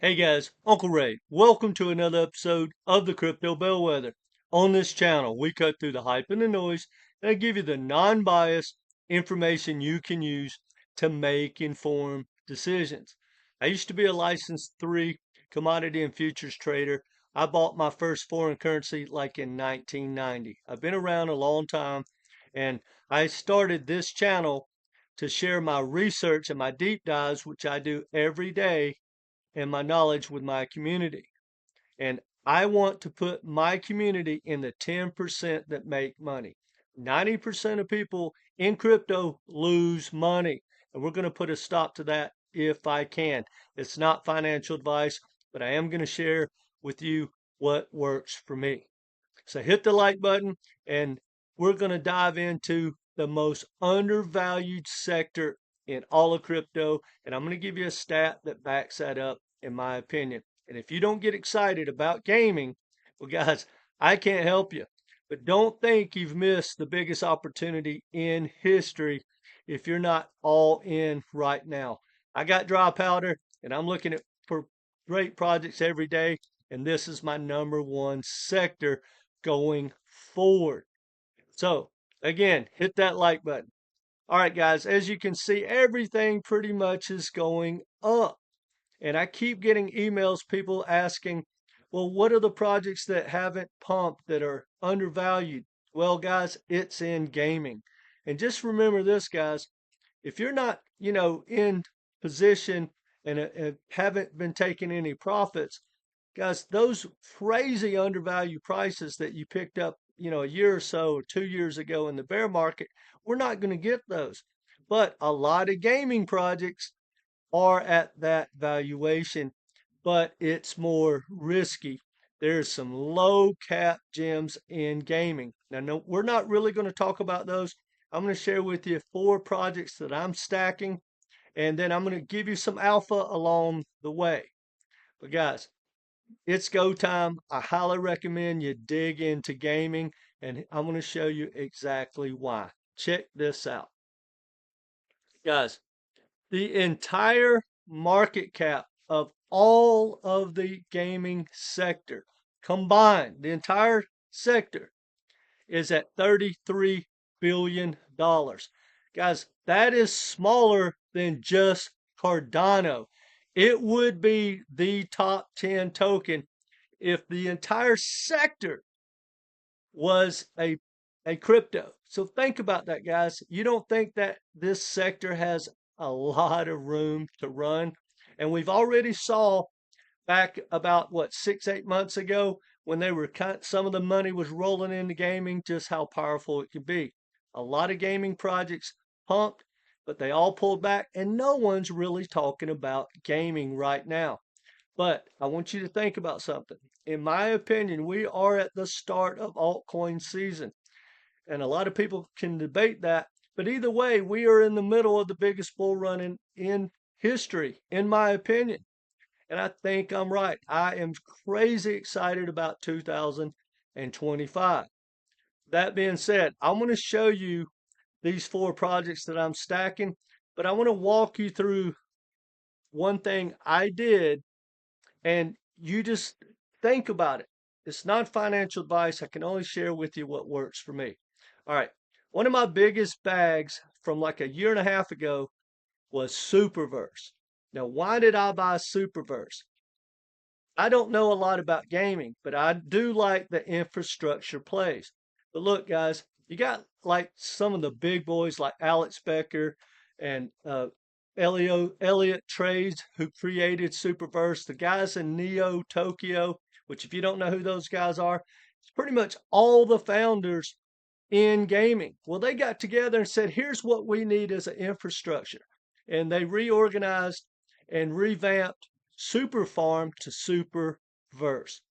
Hey guys, Uncle Ray. Welcome to another episode of the Crypto Bellwether. On this channel, we cut through the hype and the noise and I give you the non-biased information you can use to make informed decisions. I used to be a licensed 3 commodity and futures trader. I bought my first foreign currency like in 1990. I've been around a long time and I started this channel to share my research and my deep dives, which I do every day, and my knowledge with my community. And I want to put my community in the 10% that make money. 90% of people in crypto lose money. And we're going to put a stop to that if I can. It's not financial advice, but I am going to share with you what works for me. So hit the like button and we're going to dive into the most undervalued sector in all of crypto. And I'm going to give you a stat that backs that up, in my opinion. And if you don't get excited about gaming, well, guys, I can't help you. But don't think you've missed the biggest opportunity in history if you're not all in right now. I got dry powder and I'm looking at for great projects every day. And this is my number one sector going forward. So again, hit that like button. All right, guys, as you can see, everything pretty much is going up. And I keep getting emails, people asking, well, what are the projects that haven't pumped that are undervalued? Well, guys, it's in gaming. And just remember this, guys, if you're not, in position and haven't been taking any profits, guys, those crazy undervalued prices that you picked up, a year or so or 2 years ago in the bear market, we're not going to get those. But a lot of gaming projects are at that valuation, but it's more risky. There's some low cap gems in gaming. Now, no, we're not really going to talk about those. I'm going to share with you 4 projects that I'm stacking, and then I'm going to give you some alpha along the way. But guys, it's go time. I highly recommend you dig into gaming, and I'm going to show you exactly why. Check this out. Guys, the entire market cap of all of the gaming sector combined, the entire sector is at $33 billion. Guys, that is smaller than just Cardano. It would be the top 10 token if the entire sector was a crypto. So think about that, guys. You don't think that this sector has a lot of room to run? And we've already saw back about what 6 8 months ago when they were some of the money was rolling into gaming, just how powerful it could be. A lot of gaming projects pumped, but they all pulled back, and no one's really talking about gaming right now. But I want you to think about something. In my opinion, we are at the start of altcoin season. And a lot of people can debate that. But either way, we are in the middle of the biggest bull run in history, in my opinion. And I think I'm right. I am crazy excited about 2025. That being said, I'm going to show you these 4 projects that I'm stacking, but I want to walk you through one thing I did, and you just think about it. It's not financial advice. I can only share with you what works for me. All right. One of my biggest bags from like a year and a half ago was Superverse. Now, why did I buy Superverse? I don't know a lot about gaming, but I do like the infrastructure plays. But look, guys, you got like some of the big boys like Alex Becker and Elliot Trades, who created Superverse, the guys in Neo Tokyo, which if you don't know who those guys are, it's pretty much all the founders in gaming. Well, they got together and said, here's what we need as an infrastructure. And they reorganized and revamped Super Farm to Superverse.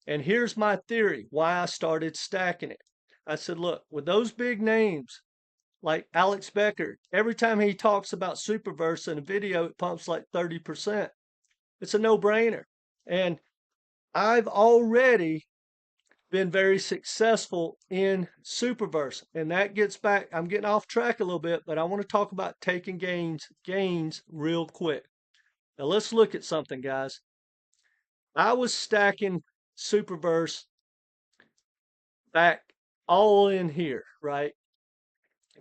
And here's my theory why I started stacking it. I said, look, with those big names like Alex Becker, every time he talks about Superverse in a video, it pumps like 30%. It's a no brainer. And I've already been very successful in Superverse. And that gets back, I'm getting off track a little bit, but I want to talk about taking gains real quick. Now let's look at something, guys. I was stacking Superverse back all in here, right?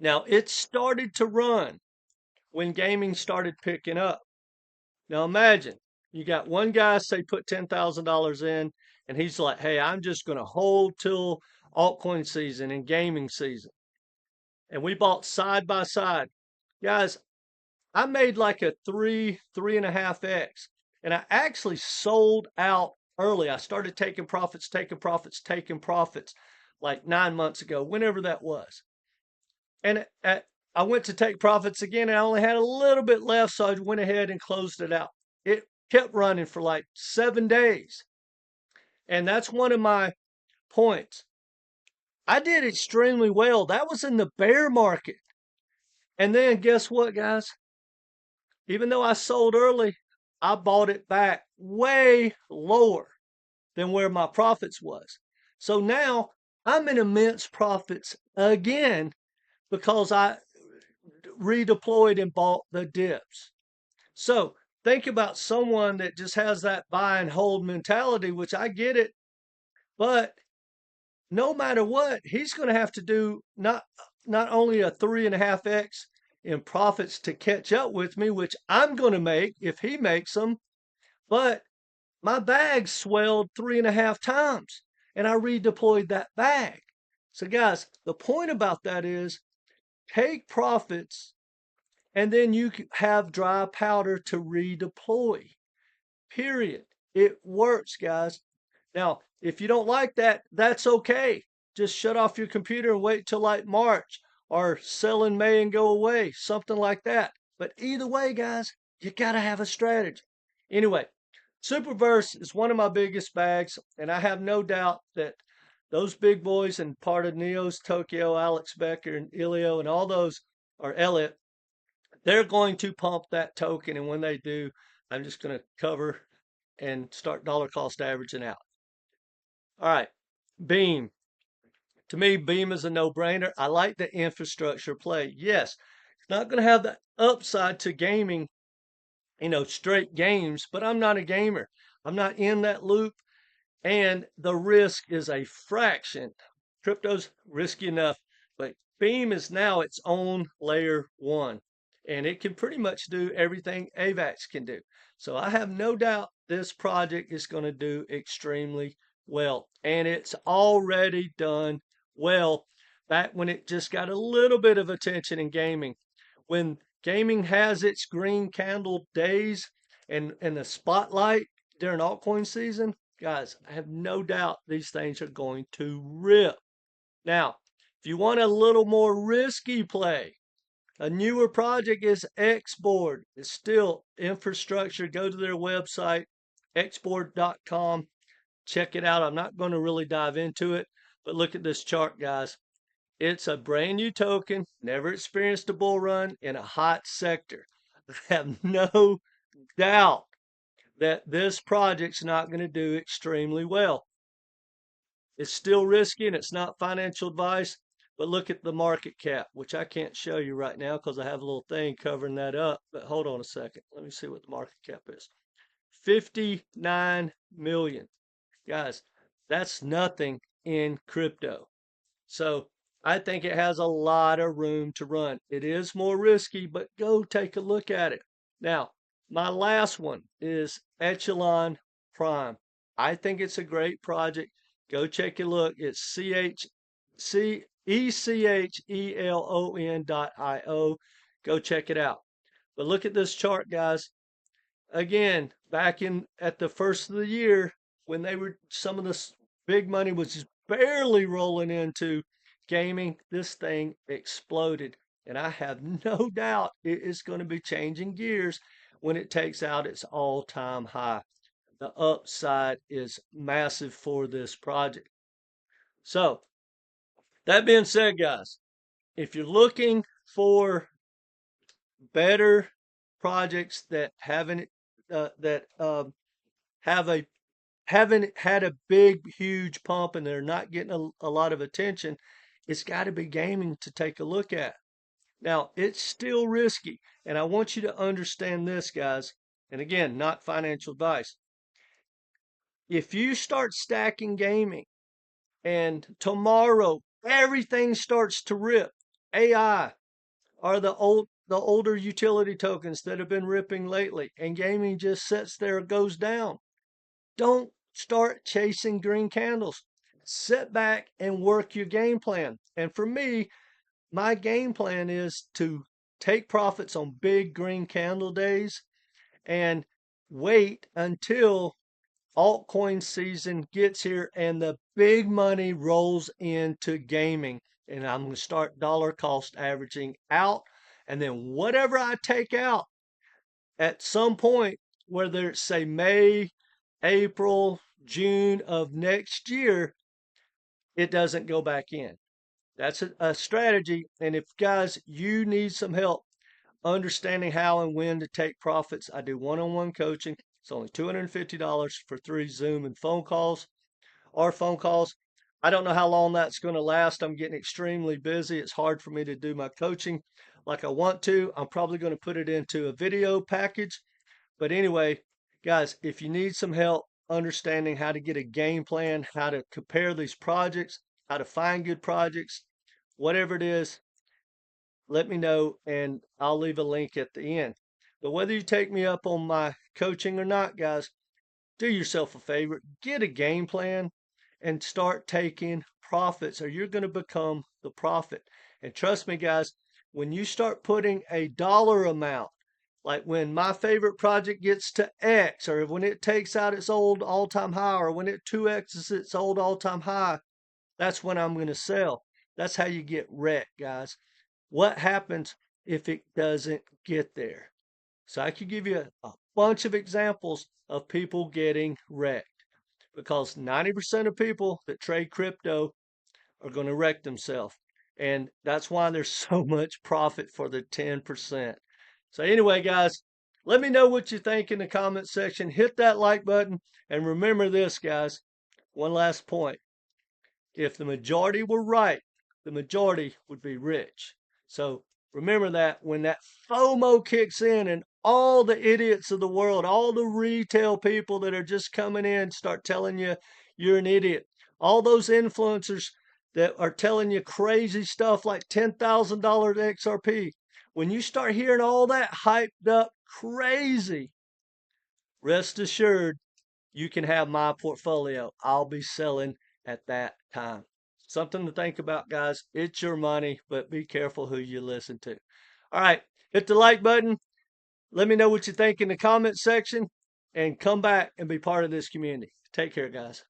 Now it started to run when gaming started picking up. Now imagine you got one guy say put $10,000 in, and he's like, "Hey, I'm just going to hold till altcoin season and gaming season." And we bought side by side, guys. I made like a 3.5x, and I actually sold out early. I started taking profits, like 9 months ago, whenever that was. And I went to take profits again, and I only had a little bit left, so I went ahead and closed it out. It kept running for like 7 days. And that's one of my points. I did extremely well. That was in the bear market. And then guess what, guys? Even though I sold early, I bought it back way lower than where my profits was. So now I'm in immense profits again because I redeployed and bought the dips. So think about someone that just has that buy and hold mentality, which I get it, but no matter what, he's going to have to do not only a 3.5x in profits to catch up with me, which I'm going to make if he makes them, but my bag swelled 3.5 times and I redeployed that bag. So guys, the point about that is take profits and then you have dry powder to redeploy. Period. It works, guys. Now, if you don't like that, that's okay. Just shut off your computer and wait till like March or sell in May and go away, something like that. But either way, guys, you got to have a strategy. Anyway, Superverse is one of my biggest bags, and I have no doubt that those big boys and part of Neo's Tokyo, Alex Becker and Ilio and all those, or Elliot, they're going to pump that token. And when they do, I'm just going to cover and start dollar cost averaging out. All right, Beam. To me, Beam is a no-brainer. I like the infrastructure play. Yes, it's not going to have the upside to gaming, straight games, but I'm not a gamer. I'm not in that loop, and the risk is a fraction. Crypto's risky enough, but Beam is now its own layer one, and it can pretty much do everything AVAX can do. So I have no doubt this project is going to do extremely well, and it's already done well back when it just got a little bit of attention in gaming. When gaming has its green candle days and the spotlight during altcoin season, guys, I have no doubt these things are going to rip. Now, if you want a little more risky play, a newer project is XBorg. It's still infrastructure. Go to their website, xborg.com. Check it out. I'm not going to really dive into it, but look at this chart, guys. It's a brand new token, never experienced a bull run in a hot sector. I have no doubt that this project's not going to do extremely well. It's still risky and it's not financial advice, but look at the market cap, which I can't show you right now because I have a little thing covering that up. But hold on a second. Let me see what the market cap is. 59 million. Guys, that's nothing in crypto. So I think it has a lot of room to run. It is more risky, but go take a look at it. Now, my last one is Echelon Prime. I think it's a great project. Go check a look. It's ECHELON.io. Go check it out. But look at this chart, guys. Again, back in at the first of the year, when they were some of this big money was just barely rolling into gaming, this thing exploded. And I have no doubt it is going to be changing gears when it takes out its all-time high. The upside is massive for this project. So, that being said, guys, if you're looking for better projects that haven't have a haven't had a big huge pump and they're not getting a lot of attention, it's got to be gaming to take a look at. Now, it's still risky, and I want you to understand this, guys, and again, not financial advice. If you start stacking gaming and tomorrow everything starts to rip, AI are the older utility tokens that have been ripping lately, and gaming just sits there, goes down. Don't start chasing green candles. Sit back and work your game plan. And for me, my game plan is to take profits on big green candle days and wait until altcoin season gets here and the big money rolls into gaming. And I'm going to start dollar cost averaging out. And then whatever I take out at some point, whether it's say May, April, June of next year, it doesn't go back in. That's a strategy. And if guys, you need some help understanding how and when to take profits, I do one-on-one coaching. It's only $250 for 3 Zoom and phone calls or phone calls. I don't know how long that's going to last. I'm getting extremely busy. It's hard for me to do my coaching like I want to. I'm probably going to put it into a video package. But anyway, guys, if you need some help understanding how to get a game plan, how to compare these projects, how to find good projects, whatever it is, let me know and I'll leave a link at the end. But whether you take me up on my coaching or not, guys, do yourself a favor, get a game plan and start taking profits, or you're going to become the profit. And trust me, guys, when you start putting a dollar amount, like when my favorite project gets to X, or when it takes out its old all-time high, or when it 2X's its old all-time high, that's when I'm going to sell. That's how you get wrecked, guys. What happens if it doesn't get there? So I could give you a bunch of examples of people getting wrecked, because 90% of people that trade crypto are going to wreck themselves. And that's why there's so much profit for the 10%. So anyway, guys, let me know what you think in the comment section. Hit that like button. And remember this, guys, one last point. If the majority were right, the majority would be rich. So remember that when that FOMO kicks in and all the idiots of the world, all the retail people that are just coming in start telling you you're an idiot, all those influencers that are telling you crazy stuff like $10,000 XRP, when you start hearing all that hyped up crazy, rest assured you can have my portfolio. I'll be selling at that time. Something to think about, guys. It's your money, but be careful who you listen to. All right, hit the like button. Let me know what you think in the comment section and come back and be part of this community. Take care, guys.